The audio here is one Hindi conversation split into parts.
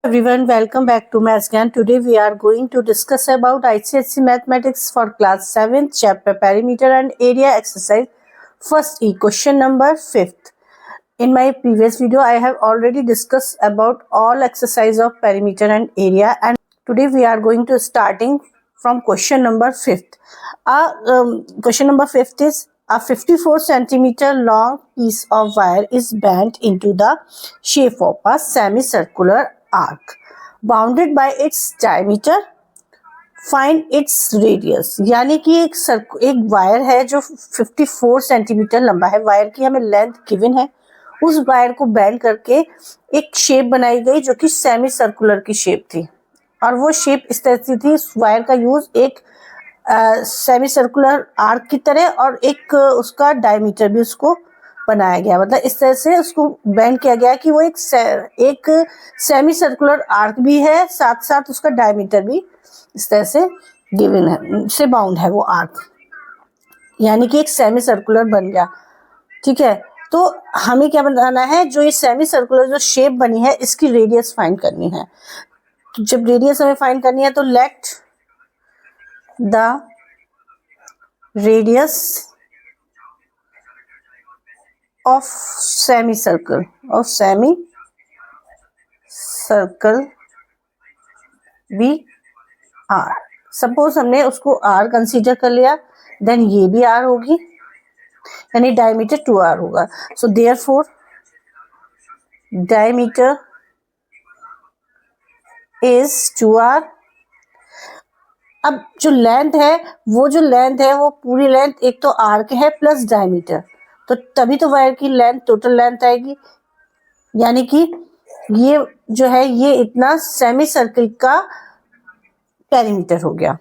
Everyone, welcome back to Mathscan. Today we are going to discuss about ICSE Mathematics for class 7th, chapter Perimeter and Area exercise. First E, question number 5th. In my previous video, I have already discussed about all exercise of perimeter and area, and today we are going to starting from question number 5th. Question number 5th is a 54 centimeter long piece of wire is bent into the shape of a semicircular arc bounded by its diameter. Find its radius, यानी कि एक वायर है जो 54 सेंटीमीटर लंबा है, वायर की हमें लेंथ गिवन है, उस वायर को बेंड करके एक शेप बनाई गई जो कि सेमी सर्कुलर की शेप थी, और वो शेप इस तरह से थी, उस वायर का यूज एक सेमी सर्कुलर आर्क की तरह और एक उसका डायमीटर भी उसको बनाया गया, मतलब इस तरह से उसको बेंड किया गया कि वो एक सेमी सर्कुलर आर्क भी है, साथ साथ उसका डायमीटर भी इस तरह से गिवन है, से बाउंड है वो आर्क, यानी कि एक सेमी सर्कुलर बन गया। ठीक है, तो हमें क्या बनाना है, जो ये सेमी सर्कुलर जो शेप बनी है इसकी रेडियस फाइंड करनी है। तो जब रेडियस हमें फाइंड करनी है तो let the radius of semicircle be r। Suppose हमने उसको r कंसीडर कर लिया, देन ये भी r होगी, यानी डायमीटर 2r होगा। So therefore diameter is 2r। अब जो लेंथ है, वो पूरी लेंथ एक तो आर्क है प्लस डायमीटर, तो तभी तो वायर की लेंथ टोटल लेंथ आएगी, यानी कि ये जो है ये इतना सेमी सर्कल का पेरीमीटर हो गया,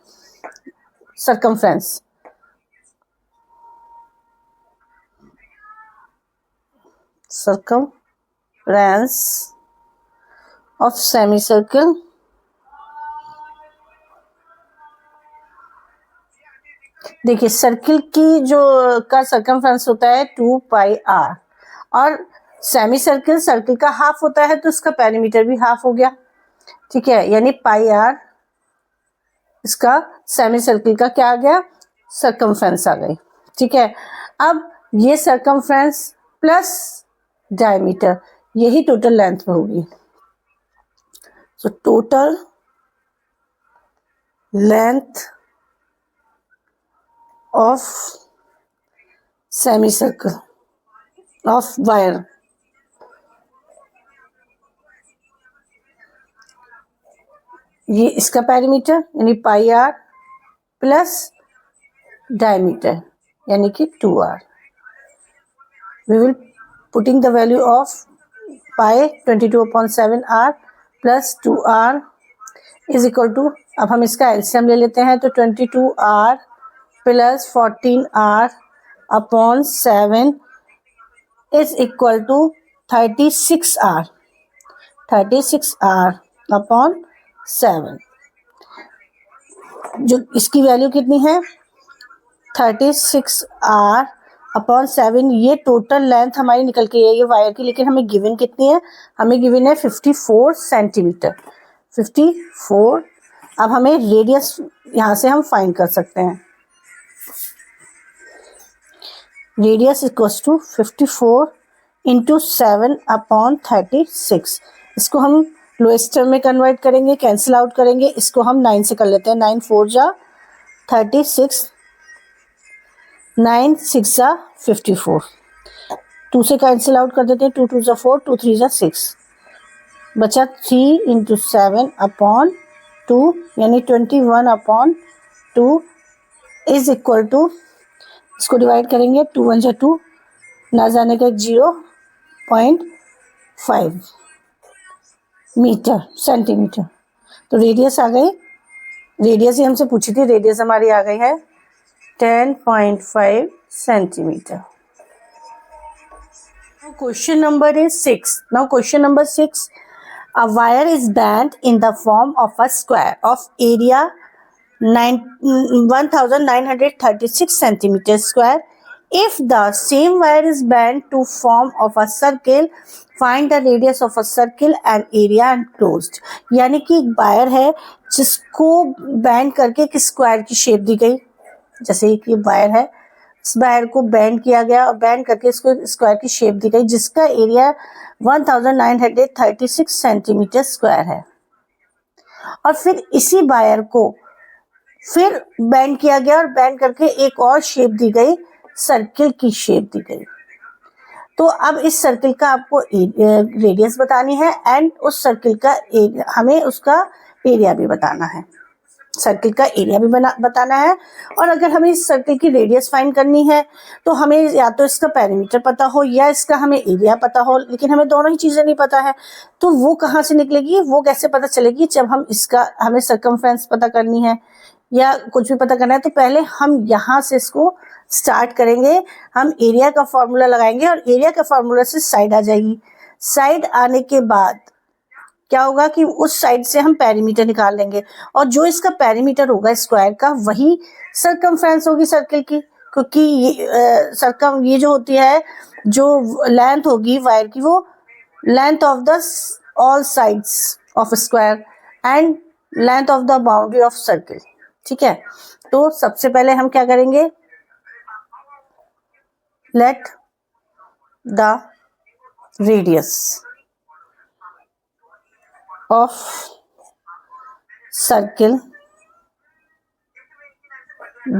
circumference ऑफ सेमी सर्कल देखिए, सर्किल की जो का सर्कमफ्रेंस होता है 2πr, और सेमी सर्किल का हाफ होता है, तो इसका पेरीमीटर भी हाफ हो गया। ठीक है, यानी πr इसका सेमी सर्किल का क्या आ गया, सर्कमफ्रेंस आ गई। ठीक है, अब ये सर्कमफ्रेंस प्लस डायमीटर, यही टोटल लेंथ में होगी। So total length of semicircle of wire ये इसका पेरीमीटर यानी πr प्लस डायमीटर यानी कि 2r। we will putting the value of pi 22/7r plus 2r is equal to, अब हम इसका एलसीएम ले लेते हैं, तो 22r plus 14r upon 7 is equal to 36r upon 7। जो इसकी वैल्यू कितनी है 36r अपॉन 7, ये टोटल लेंथ हमारी निकल के है ये वायर की, लेकिन हमें गिवन कितनी है, हमें गिवन है 54 सेंटीमीटर 54। अब हमें रेडियस यहाँ से हम फाइंड कर सकते हैं, radius equals to 54 into 7 upon 36। इसको हम लोएस्ट टर्म में कन्वर्ट करेंगे, कैंसिल आउट करेंगे, इसको हम 9 से कर लेते हैं, 9 4 जा 36, 9 6 जा 54, 2 से कैंसिल आउट कर देते हैं, 2 2 जा 4, 2 3 जा 6, बचा 3 इंटू 7 अपॉन 2 यानी 21 अपॉन 2 इज इक्वल टू, इसको डिवाइड करेंगे, 2 1 जा 2, ना जाने का 0.5 मीटर सेंटीमीटर। तो रेडियस आ गई, रेडियस ही हमसे पूछी थी, रेडियस हमारी आ गई है 10.5 centimetre. Question number is 6। Now question number 6, a wire is bent in the form of a square of area 1936 centimeter square If the same wire is bent to form of a circle, find the radius of a circle and area enclosed. यानी कि एक वायर है जिसको बैंड करके एक स्क्वायर की शेप दी गई, जैसे एक ये वायर है, इस वायर को बैंड किया गया और बैंड करके इसको स्क्वायर की शेप दी गई जिसका एरिया 1936 सेंटीमीटर स्क्वायर है। और फिर इसी वायर को फिर बैंड किया गया और बैंड करके एक और शेप दी गई, सर्किल की शेप दी गई। तो अब इस सर्किल का आपको रेडियस बतानी है एंड उस सर्किल का हमें उसका एरिया भी बताना है, सर्किल का एरिया भी बताना है। और अगर हमें इस सर्किल की रेडियस फाइंड करनी है तो हमें या तो इसका पेरीमीटर पता हो या इसका हमें एरिया पता हो, लेकिन हमें दोनों ही चीज़ें नहीं पता है। तो वो कहाँ से निकलेगी, वो कैसे पता चलेगी, जब हमें सर्कमफ्रेंस पता करनी है या कुछ भी पता करना है तो पहले हम यहाँ से इसको स्टार्ट करेंगे। हम एरिया का फॉर्मूला लगाएंगे और एरिया का फॉर्मूला से साइड आ जाएगी। साइड आने के बाद क्या होगा कि उस साइड से हम पेरीमीटर निकाल लेंगे और जो इसका पेरीमीटर होगा स्क्वायर का वही सर्कमफ्रेंस होगी सर्किल की, क्योंकि ये जो होती है, जो लेंथ होगी वायर की, वो length of the all sides of square and length of the boundary of circle. ठीक है, तो सबसे पहले हम क्या करेंगे, let the radius of circle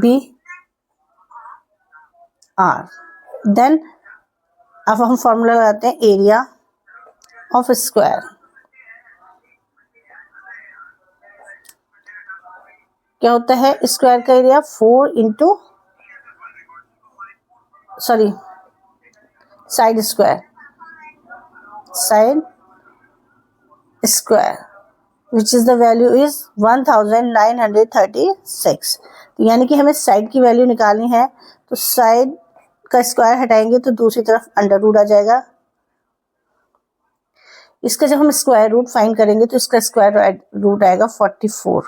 be r, then अब हम फॉर्मूला लगाते हैं एरिया ऑफ स्क्वायर। क्या होता है स्क्वायर का area 4 into side square which is the value is 1936। तो यानी कि हमें साइड की वैल्यू निकालनी है, तो साइड का स्क्वायर हटाएंगे तो दूसरी तरफ अंडर रूट आ जाएगा। इसका जब हम स्क्वायर रूट फाइंड करेंगे तो इसका स्क्वायर रूट आएगा 44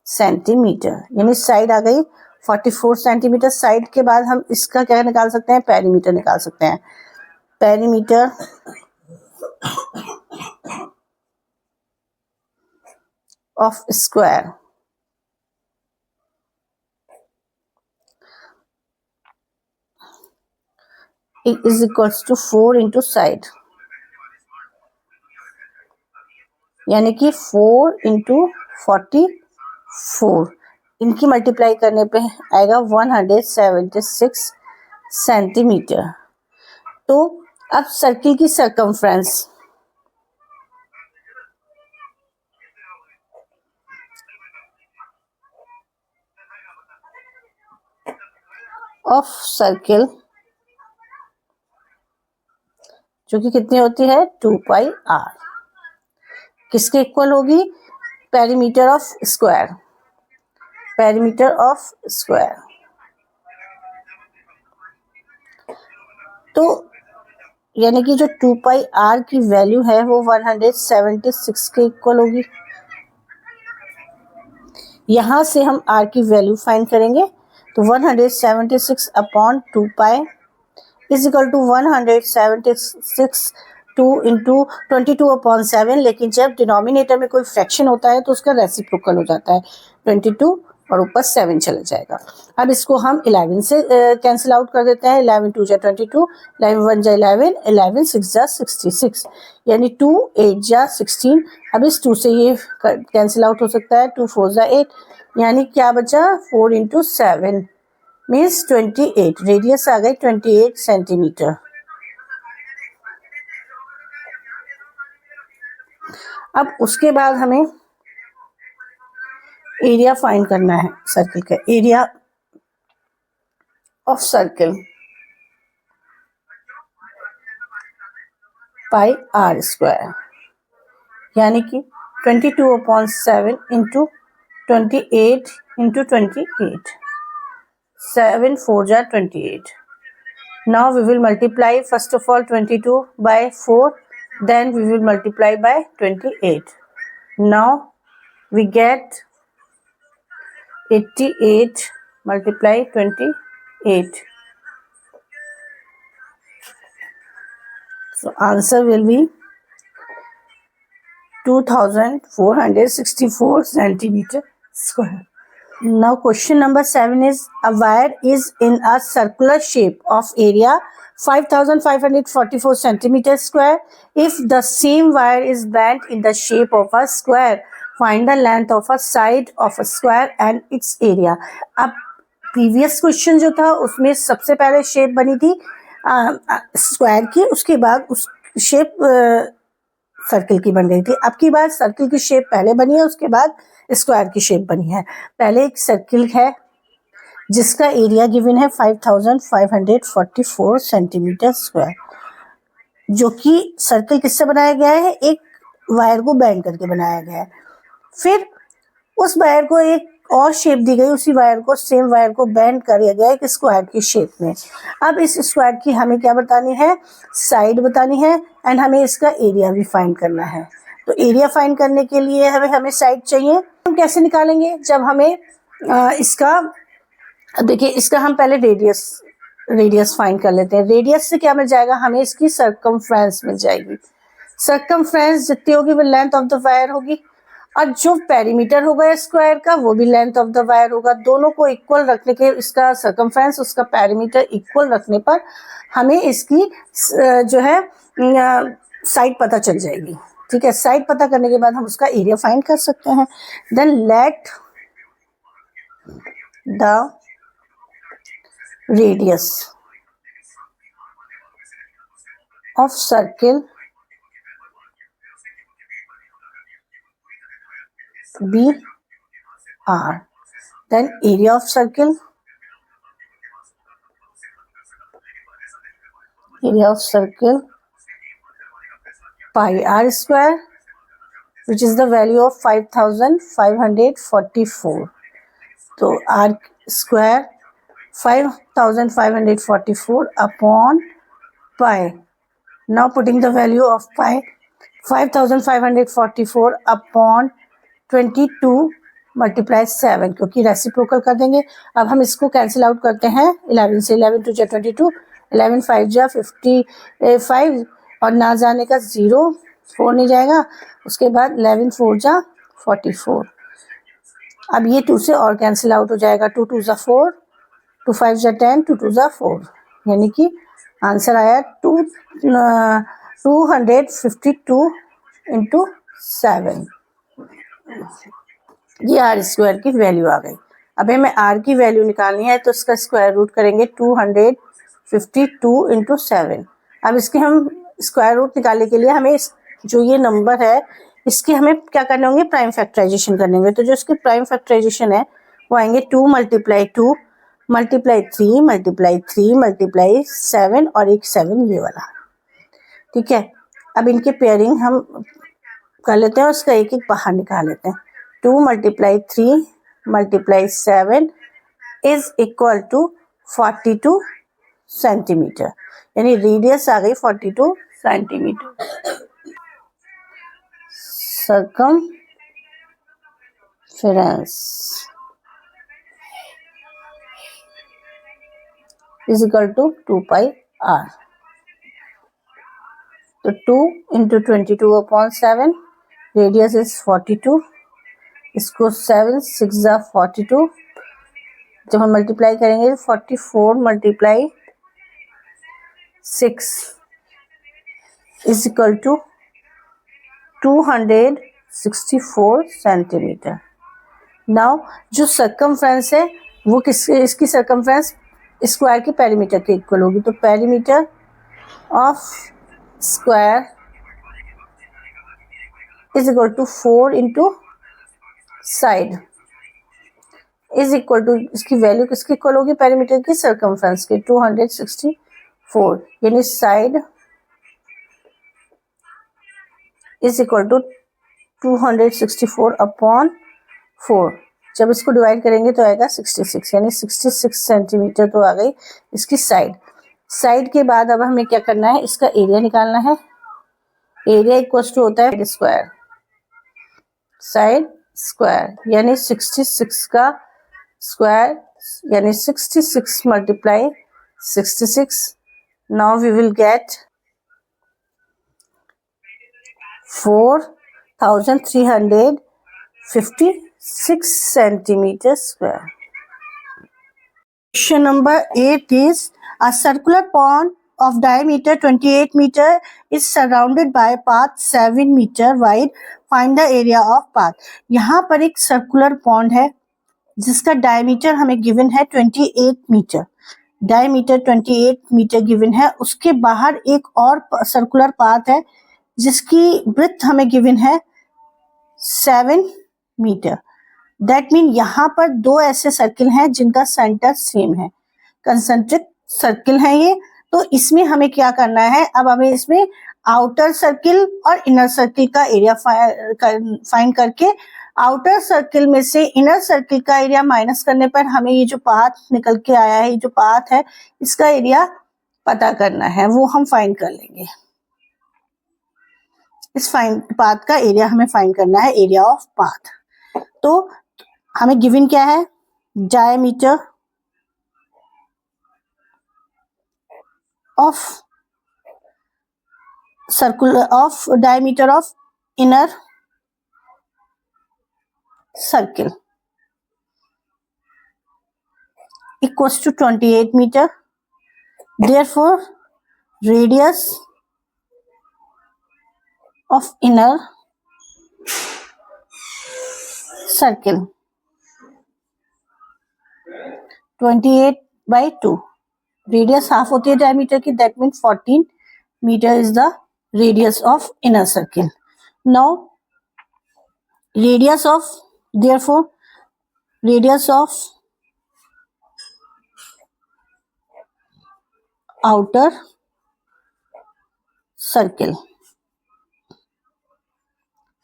सेंटीमीटर, यानी साइड आ गई 44 सेंटीमीटर। साइड के बाद हम इसका क्या निकाल सकते हैं, पेरीमीटर निकाल सकते हैं। Perimeter of square is equals to 4 into side, यानी कि 4 into 44, इनकी मल्टीप्लाई करने पे आएगा 176 सेंटीमीटर। तो अब सर्किल की सर्कमफ्रेंस ऑफ सर्किल जो कि कितनी होती है 2 पाई r, किसके इक्वल होगी, perimeter of square, perimeter of square. तो यानी कि जो 2 पाई r की वैल्यू है वो 176 के इक्वल होगी। यहाँ से हम r की वैल्यू फाइंड करेंगे, तो 176 upon 2 pi is equal to 176 2 into 22/7, लेकिन जब डिनोमिनेटर में कोई फ्रैक्शन होता है तो उसका रेसिप्रोकल हो जाता है 22 और ऊपर 7 चला जाएगा। अब इसको हम 11 से कैंसिल आउट कर देते हैं। 11 2 जा 22, 11 1 जा 11, 11 6 जा 66, यानी 2 8 जा 16। अब इस 2 से ये कैंसिल आउट हो सकता है, 2 4 जा 8, यानी क्या बचा 4 इंटू 7 मीन्स 28, रेडियस आ गई 28 सेंटीमीटर। अब उसके बाद हमें एरिया फाइंड करना है सर्किल का, area of circle pi r square, यानी कि 22/7 इंटू 28 इंटू 28, 7 4 जा 28. Now we will multiply first of all 22 by 4, then we will multiply by 28. Now we get 88 multiply 28, So answer will be 2464 centimeter square. Now question number 7 is, a wire is in a circular shape of area 5544 centimeter square. If the same wire is bent in the shape of a square, find the length of a side of a square and its area. अब प्रीवियस क्वेश्चन जो था उसमें सबसे पहले शेप बनी थी स्क्वायर की, उसके बाद उस शेप सर्किल की बन गई थी. अब की बार सर्किल की शेप पहले बनी है, उसके बाद स्क्वायर की शेप बनी है. पहले एक सर्किल है जिसका एरिया गिवन है 5544 सेंटीमीटर स्क्वायर, जो कि सर्किल किससे बनाया गया है, एक वायर को बेंड करके बनाया गया है. फिर उस वायर को एक और शेप दी गई, उसी वायर को, सेम वायर को बेंड किया गया एक स्क्वायर की शेप में. अब इस स्क्वायर की हमें क्या बतानी है, साइड बतानी है एंड हमें इसका एरिया भी फाइंड करना है. तो एरिया फाइंड करने के लिए हमें साइड चाहिए. हम कैसे निकालेंगे, जब हमें इसका देखिए, इसका हम पहले रेडियस फाइंड कर लेते हैं. रेडियस से क्या मिल जाएगा, हमें इसकी सर्कमफ्रेंस मिल जाएगी. सर्कमफ्रेंस जितनी होगी वो लेंथ ऑफ द वायर होगी, और जो पेरीमीटर होगा स्क्वायर का वो भी लेंथ ऑफ द वायर होगा. दोनों को इक्वल रखने के, इसका सर्कमफ्रेंस उसका पेरीमीटर इक्वल रखने पर हमें इसकी जो है साइड पता चल जाएगी. ठीक है, साइड पता करने के बाद हम उसका एरिया फाइंड कर सकते हैं. Then let the radius of circle be r. Then area of circle pi r square, which is the value of 5544. तो r square 5544 upon pi. Now putting the value of pi, 5544 upon 22 multiply 7, क्योंकि रेसिप्रोकल कर देंगे. अब हम इसको कैंसिल आउट करते हैं. 11 से 11 टू जा 22, 11 5 जा 55 और ना जाने का 0, 4 नहीं जाएगा. उसके बाद 11 4 जा 44. अब ये 2 से और कैंसिल आउट हो जाएगा. 2 2 जा 4, 2 5 जा 10, 2 2 जा 4, यानी कि आंसर आया 252 इंटू 7. ये आर स्क्वायर की वैल्यू आ गई. अब हमें आर की वैल्यू निकालनी है, तो इसका स्क्वायर रूट करेंगे 252 इंटू 7. अब इसके हम स्क्वायर रूट निकालने के लिए हमें जो ये नंबर है इसके हमें क्या करने होंगे, प्राइम फैक्टराइजेशन करने होंगे. तो जो इसके प्राइम फैक्टराइजेशन है वो आएंगे 2 मल्टीप्लाई 2 मल्टीप्लाई 3 मल्टीप्लाई 3 मल्टीप्लाई 7 और एक 7 ये वाला. ठीक है, अब इनके पेयरिंग हम कर लेते हैं, उसका एक एक बाहर निकाल लेते हैं. 2 multiply 3 multiply 7 is equal to 42 centimetre, यानी रेडियस आ गई 42 centimetre. Circumference is equal to 2 pi r. तो 2 इंटू 22 अपॉन 7, रेडियस इज 42. इसको 7 6 जा 42, जब हम मल्टीप्लाई करेंगे 44 multiply 6 is equal to 264 centimetre. Now जो सर्कमफ्रेंस है वो इसकी सर्कमफ्रेंस स्क्वायर के पेरीमीटर के इक्वल होगी. तो perimeter of square is equal to 4 into side is equal to, इसकी वैल्यू किसकी इक्वल होगी, पेरीमीटर की, सर्कमफ्रेंस के, 264, यानी side is equal to 264 upon 4. जब इसको डिवाइड करेंगे तो आएगा 66, यानी 66 सेंटीमीटर तो आ गई इसकी साइड. साइड के बाद अब हमें क्या करना है, इसका एरिया निकालना है. एरिया इक्वल टू होता है स्क्वायर साइड स्क्वायर, यानी 66 का स्क्वायर, यानी 66 multiply 66. Now we will get 4,356 centimeters square. Question number 8 is a circular pond of diameter 28 meter is surrounded by path 7 meter wide. Find the area of path. यहाँ पर एक सर्कुलर पॉन्ड है जिसका डायमीटर हमें गिवन है 28 मीटर. डायमीटर 28 मीटर गिवन है. उसके बाहर एक और सर्कुलर पाथ है जिसकी ब्रेथ हमें गिवन है 7 मीटर. दैट मीन यहाँ पर दो ऐसे सर्किल हैं जिनका सेंटर सेम है, कंसेंट्रिक सर्किल है ये. तो इसमें हमें क्या करना है, अब हमें इसमें आउटर सर्किल और इनर सर्किल का एरिया फाइंड करके आउटर सर्किल में से इनर सर्किल का एरिया माइनस करने पर हमें ये जो पाथ निकल के आया है, ये जो पाथ है, इसका एरिया पता करना है, वो हम फाइंड कर लेंगे. इस पाथ का एरिया हमें फाइंड करना है, एरिया ऑफ पाथ. तो हमें गिवन क्या है, diameter of circular of diameter of inner circle equals to 28 meter. Therefore, radius of inner circle 28 by 2. Radius half होती है diameter की, that means 14 meter is the radius of inner circle. Now, radius of, therefore, radius of outer circle.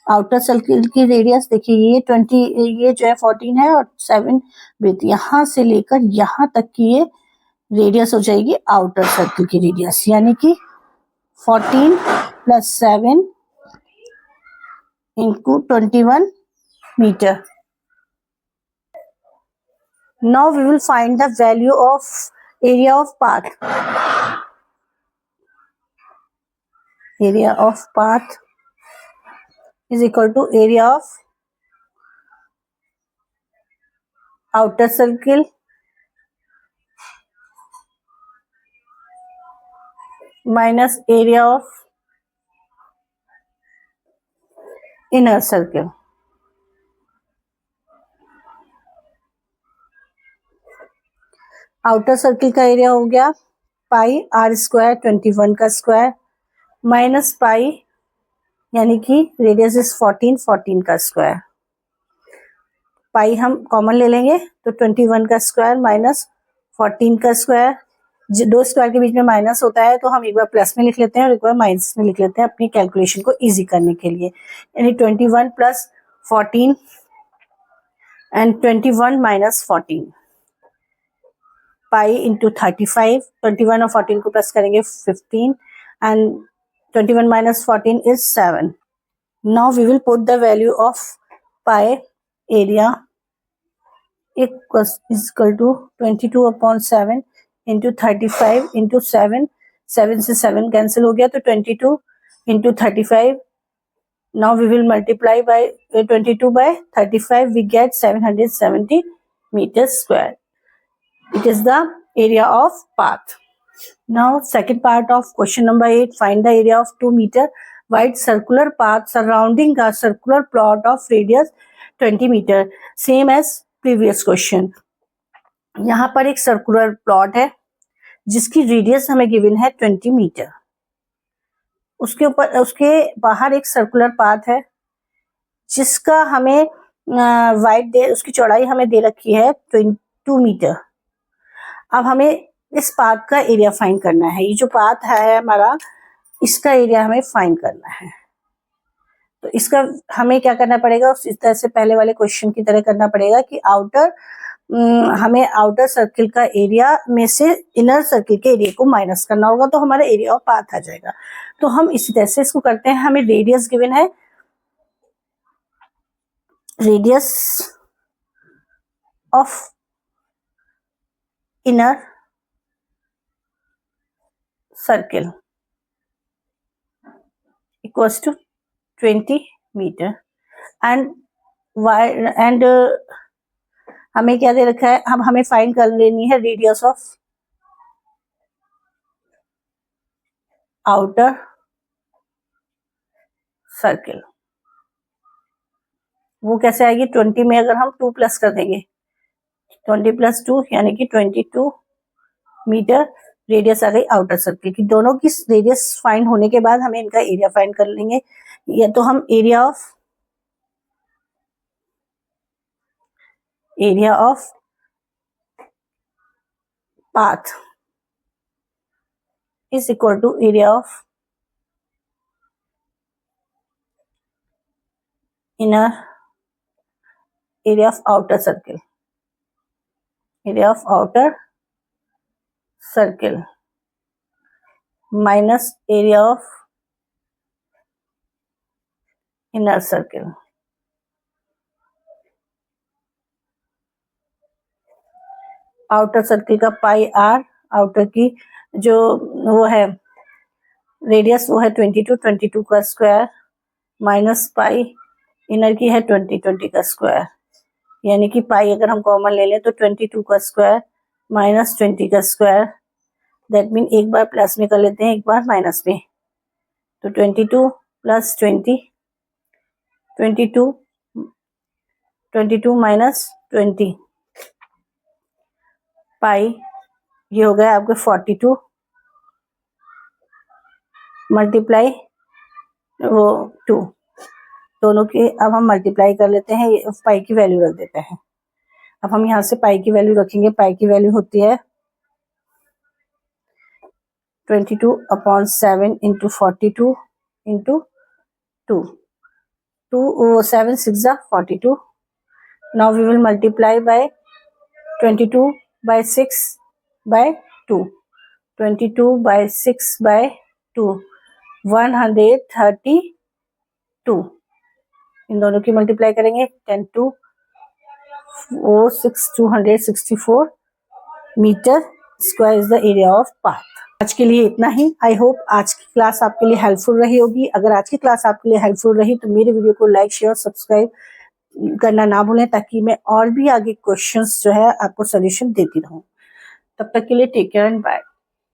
Outer circle की रेडियस देखिए, ये 20, ये जो है 14 है और 7 ब्रेथ, यहाँ से लेकर यहाँ तक की ये रेडियस हो जाएगी आउटर सर्किल की रेडियस, यानी कि 14 plus 7 into 21 metre. Now we will find the value of area of path. Area of path is equal to area of outer circle minus area of inner circle. Outer circle का एरिया हो गया पाई आर स्क्वायर 21 का स्क्वायर माइनस पाई, यानी कि रेडियस इज 14 का स्क्वायर. पाई हम कॉमन ले लेंगे तो 21 का स्क्वायर माइनस 14 का स्क्वायर. दो स्क्वायर के बीच में माइनस होता है तो हम एक बार प्लस में लिख लेते हैं और एक बार माइनस में लिख लेते हैं अपनी कैलकुलेशन को इजी करने के लिए. यानी 21 plus 14 and 21 minus 14 pi into 35. 21 और 14 को प्लस करेंगे 15 and 21 minus 14 is 7. Now we will put the value of pi area is equal to 22 upon 7 into 35 into 7. 7 से 7 cancel हो गया तो 22 into 35. Now we will multiply by 22 by 35. We get 770 meters square. It is the area of path. Now, second part of question number 8, find the area of 2 meter wide circular path surrounding a circular plot of radius 20 meter. Same as previous question. यहाँ पर एक सर्कुलर प्लॉट है जिसकी रेडियस हमें गिवन है 20 मीटर. उसके ऊपर, उसके बाहर एक सर्कुलर पाथ है जिसका हमें उसकी चौड़ाई हमें दे रखी है 2 मीटर. अब हमें इस पाथ का एरिया फाइंड करना है. ये जो पाथ है हमारा, इसका एरिया हमें फाइंड करना है. तो इसका हमें क्या करना पड़ेगा, उस तरह से पहले वाले क्वेश्चन की तरह करना पड़ेगा कि हमें आउटर सर्किल का एरिया में से इनर सर्किल के एरिया को माइनस करना होगा तो हमारा एरिया ऑफ पाथ आ जाएगा. तो हम इसी तरह से इसको करते हैं. हमें रेडियस गिवन है, radius of inner circle equals to 20 metre and हमें क्या दे रखा है, हम हमें फाइंड कर लेनी है रेडियस ऑफ आउटर सर्किल। वो कैसे आएगी, 20 में अगर हम 2 प्लस कर देंगे, 20 + 2 यानी कि 22 मीटर रेडियस आ गई आउटर सर्किल की। दोनों की रेडियस फाइंड होने के बाद हमें इनका एरिया फाइंड कर लेंगे। या तो हम area of path is equal to area of inner area of outer circle, area of outer circle minus area of inner circle. Outer circle का पाई आर, आउटर की जो वो है रेडियस वो है 22 का स्क्वायर माइनस पाई इनर की है 20 का स्क्वायर, यानी कि पाई अगर हम कॉमन ले लें तो 22 का स्क्वायर माइनस 20 का स्क्वायर। दैट मीन एक बार प्लस में कर लेते हैं, एक बार माइनस में। तो 22 + 20, 22 माइनस 20 पाई, ये हो गया आपके 42 मल्टीप्लाई वो 2, दोनों के अब हम मल्टीप्लाई कर लेते हैं, पाई की वैल्यू रख देते हैं। अब हम यहाँ से पाई की वैल्यू रखेंगे, पाई की वैल्यू होती है 22/7 × 42 × 2, 7 6 42. Now we will multiply by 22/6/2, 22/6/2, 132। इन दोनों की मल्टीप्लाई करेंगे, 10 2 4 6 264 metre square is the area of path. आज के लिए इतना ही। आई होप आज की क्लास आपके लिए हेल्पफुल रही होगी। अगर आज की क्लास आपके लिए हेल्पफुल रही तो मेरे वीडियो को लाइक शेयर सब्सक्राइब करना ना भूलें, ताकि मैं और भी आगे क्वेश्चंस जो है आपको सोल्यूशन देती रहूं। तब तक के लिए टेक केयर एंड बाय।